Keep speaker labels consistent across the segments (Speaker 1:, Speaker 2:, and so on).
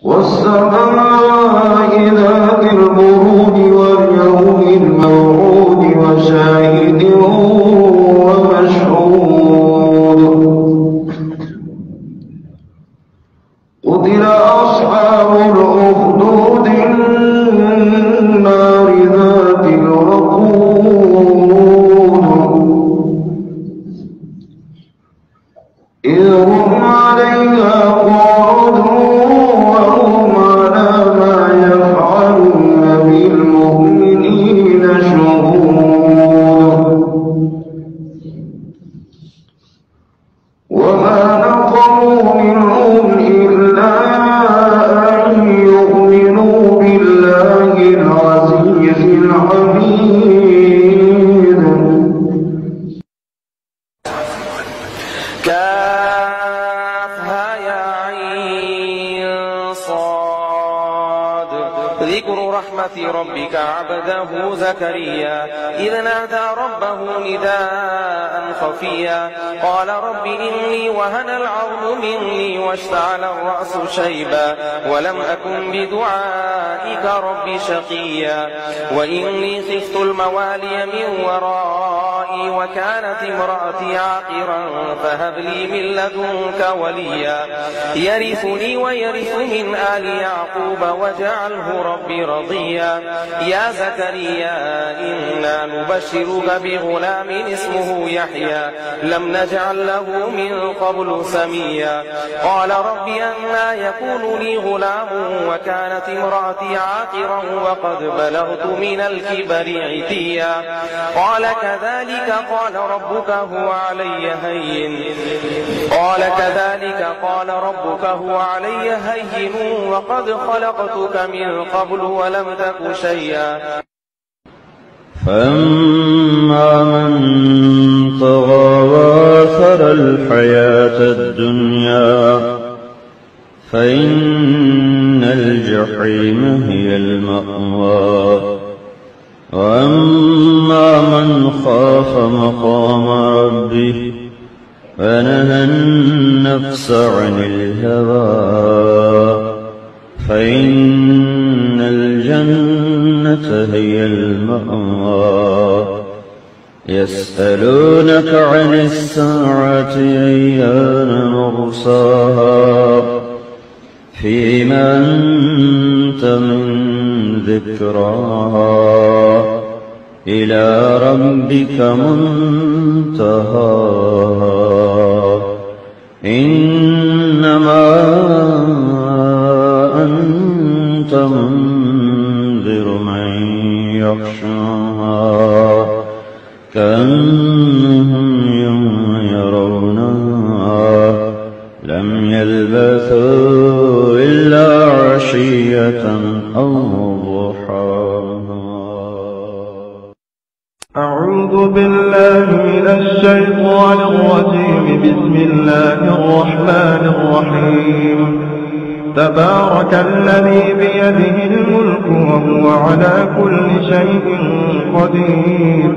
Speaker 1: والسماء ذات البروج واليوم الموعود وشاهد ومشهود قتل أصحاب الأخدود النار ذات الوقود إذ هم عليها قعود وهم على ما يفعلون بالمؤمنين شهود وما نقموا منهم إلا أن يؤمنوا بالله العزيز الحميد.
Speaker 2: كافها يا عين صاد ذكر رحمة ربك عبده زكريا إذ نادى ربه نداء خفيا قال رب إني وهن العظم مني واشتعل الرأس شيبا ولم أكن بدعائك رب شقيا وإني خفت الموالي من ورائي وكانت امرأتي عاقرا فهب لي من لدنك وليا يرثني ويرث من آل يعقوب واجعله ربي رضيا يا زكريا إنا نبشرك بغلام اسمه يحيى لم نجعل له من قبل سميا قال رب أنى يكون لي غلام وكانت امرأتي عاقرا وقد بلغت من الكبر عتيا قال كذلك قال ربك هو علي هين وقد خلقتك من قبل ولم تك شيئا
Speaker 3: فأما من طغى وآثر الحياة الدنيا فإن الجحيم هي المأوى وأما من خاف مقام ربه ونهى النفس عن الهوى فإن الجنة هي المأوى يسألونك عن الساعة أيان مرساها فيما أنت من ذكراها إلى ربك منتهاها إنما أنت منذر من يخشاها كأنهم يوم يرونها لم يلبثوا إلا عشية أو ضحاها.
Speaker 1: أعوذ بالله من الشيطان الرجيم. بسم الله الرحمن الرحيم. تبارك الذي بيده الملك وهو على كل شيء قدير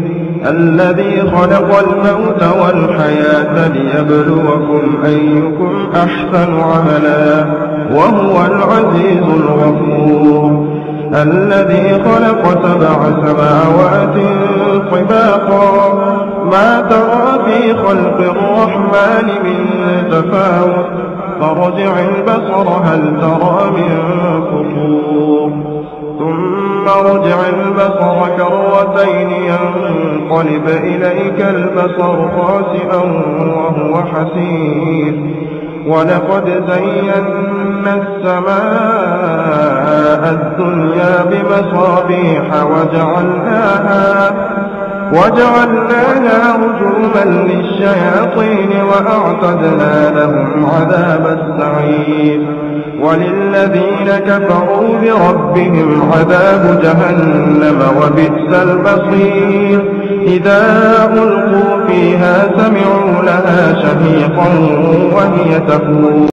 Speaker 1: الذي خلق الموت والحياة ليبلوكم أيكم أحسن عملا وهو العزيز الغفور الذي خلق 7 سماوات طباقا ما ترى في خلق الرحمن من تفاوت فارجع البصر هل ترى من فطور ثم ارجع البصر كرتين ينقلب إليك البصر خاسئا وهو حسير ولقد زينا السماء الدنيا بمصابيح وجعلناها رجوما للشياطين وأعتدنا لهم عذاب السعير وللذين كفروا بربهم عذاب جهنم وبئس المصير إذا ألقوا فيها سمعوا لها شهيقا وهي تفور